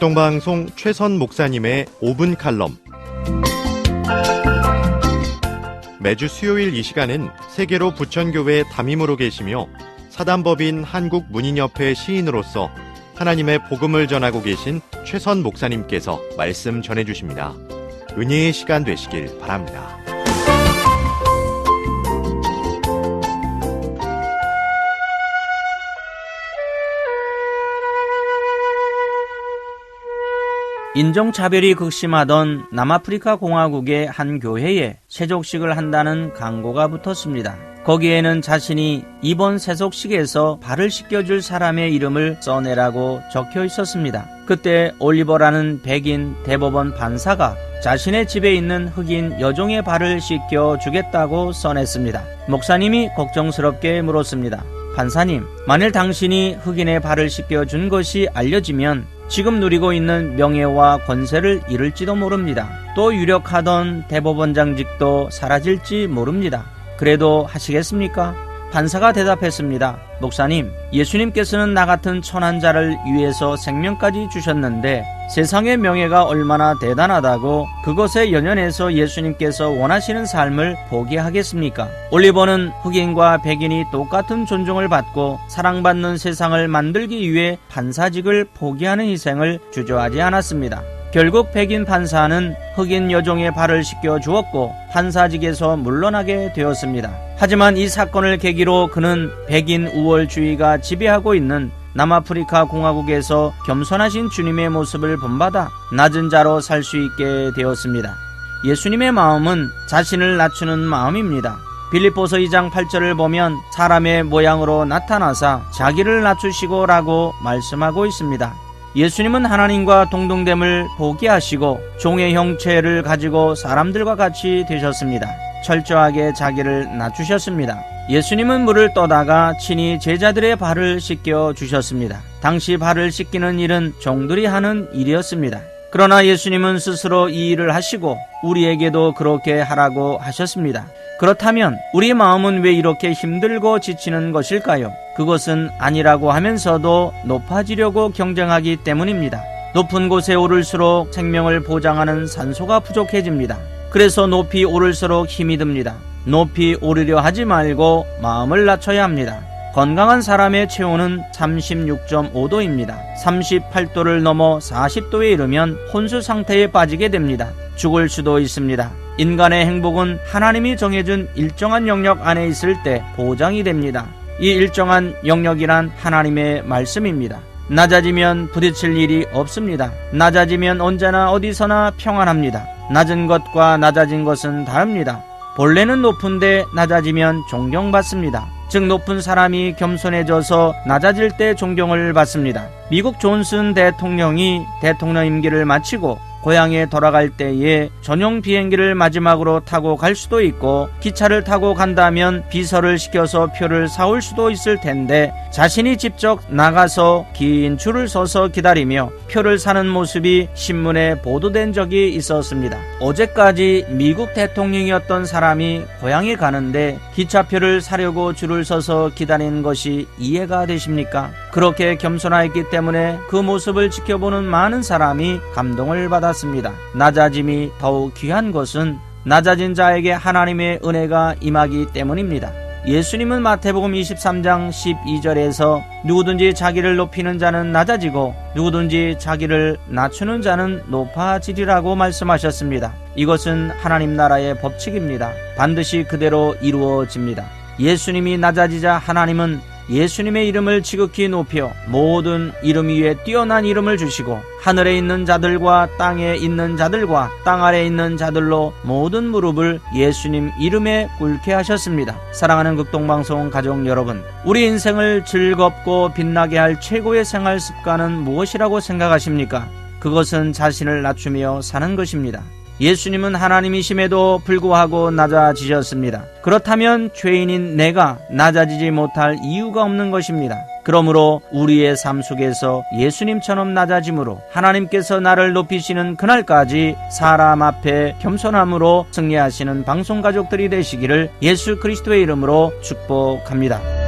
극동방송 최선 목사님의 5분 칼럼. 매주 수요일 이 시간은 세계로 부천교회 담임으로 계시며 사단법인 한국문인협회 시인으로서 하나님의 복음을 전하고 계신 최선 목사님께서 말씀 전해주십니다. 은혜의 시간 되시길 바랍니다. 인종차별이 극심하던 남아프리카 공화국의 한 교회에 세족식을 한다는 광고가 붙었습니다. 거기에는 자신이 이번 세속식에서 발을 씻겨줄 사람의 이름을 써내라고 적혀 있었습니다. 그때 올리버라는 백인 대법원 판사가 자신의 집에 있는 흑인 여종의 발을 씻겨주겠다고 써냈습니다. 목사님이 걱정스럽게 물었습니다. 판사님, 만일 당신이 흑인의 발을 씻겨준 것이 알려지면 지금 누리고 있는 명예와 권세를 잃을지도 모릅니다. 또 유력하던 대법원장직도 사라질지 모릅니다. 그래도 하시겠습니까? 판사가 대답했습니다. 목사님, 예수님께서는 나 같은 천한 자를 위해서 생명까지 주셨는데 세상의 명예가 얼마나 대단하다고 그것에 연연해서 예수님께서 원하시는 삶을 포기하겠습니까? 올리버는 흑인과 백인이 똑같은 존중을 받고 사랑받는 세상을 만들기 위해 판사직을 포기하는 희생을 주저하지 않았습니다. 결국 백인 판사는 흑인 여종의 발을 씻겨 주었고 판사직에서 물러나게 되었습니다. 하지만 이 사건을 계기로 그는 백인 우월주의가 지배하고 있는 남아프리카 공화국에서 겸손하신 주님의 모습을 본받아 낮은 자로 살 수 있게 되었습니다. 예수님의 마음은 자신을 낮추는 마음입니다. 빌립보서 2장 8절을 보면 사람의 모양으로 나타나사 자기를 낮추시고 라고 말씀하고 있습니다. 예수님은 하나님과 동등됨을 포기하시고 종의 형체를 가지고 사람들과 같이 되셨습니다. 철저하게 자기를 낮추셨습니다. 예수님은 물을 떠다가 친히 제자들의 발을 씻겨 주셨습니다. 당시 발을 씻기는 일은 종들이 하는 일이었습니다. 그러나 예수님은 스스로 이 일을 하시고 우리에게도 그렇게 하라고 하셨습니다. 그렇다면 우리 마음은 왜 이렇게 힘들고 지치는 것일까요? 그것은 아니라고 하면서도 높아지려고 경쟁하기 때문입니다. 높은 곳에 오를수록 생명을 보장하는 산소가 부족해집니다. 그래서 높이 오를수록 힘이 듭니다. 높이 오르려 하지 말고 마음을 낮춰야 합니다. 건강한 사람의 체온은 36.5도입니다. 38도를 넘어 40도에 이르면 혼수 상태에 빠지게 됩니다. 죽을 수도 있습니다. 인간의 행복은 하나님이 정해준 일정한 영역 안에 있을 때 보장이 됩니다. 이 일정한 영역이란 하나님의 말씀입니다. 낮아지면 부딪힐 일이 없습니다. 낮아지면 언제나 어디서나 평안합니다. 낮은 것과 낮아진 것은 다릅니다. 본래는 높은데 낮아지면 존경받습니다. 즉 높은 사람이 겸손해져서 낮아질 때 존경을 받습니다. 미국 존슨 대통령이 대통령 임기를 마치고 고향에 돌아갈 때에 전용 비행기를 마지막으로 타고 갈 수도 있고 기차를 타고 간다면 비서를 시켜서 표를 사올 수도 있을 텐데 자신이 직접 나가서 긴 줄을 서서 기다리며 표를 사는 모습이 신문에 보도된 적이 있었습니다. 어제까지 미국 대통령이었던 사람이 고향에 가는데 기차표를 사려고 줄을 서서 기다리는 것이 이해가 되십니까? 그렇게 겸손하였기 때문에 그 모습을 지켜보는 많은 사람이 감동을 받았습니다. 낮아짐이 더욱 귀한 것은 낮아진 자에게 하나님의 은혜가 임하기 때문입니다. 예수님은 마태복음 23장 12절에서 누구든지 자기를 높이는 자는 낮아지고 누구든지 자기를 낮추는 자는 높아지리라고 말씀하셨습니다. 이것은 하나님 나라의 법칙입니다. 반드시 그대로 이루어집니다. 예수님이 낮아지자 하나님은 예수님의 이름을 지극히 높여 모든 이름 위에 뛰어난 이름을 주시고 하늘에 있는 자들과 땅에 있는 자들과 땅 아래에 있는 자들로 모든 무릎을 예수님 이름에 꿇게 하셨습니다. 사랑하는 극동방송 가족 여러분, 우리 인생을 즐겁고 빛나게 할 최고의 생활 습관은 무엇이라고 생각하십니까? 그것은 자신을 낮추며 사는 것입니다. 예수님은 하나님이심에도 불구하고 낮아지셨습니다. 그렇다면 죄인인 내가 낮아지지 못할 이유가 없는 것입니다. 그러므로 우리의 삶 속에서 예수님처럼 낮아짐으로 하나님께서 나를 높이시는 그날까지 사람 앞에 겸손함으로 승리하시는 방송가족들이 되시기를 예수 그리스도의 이름으로 축복합니다.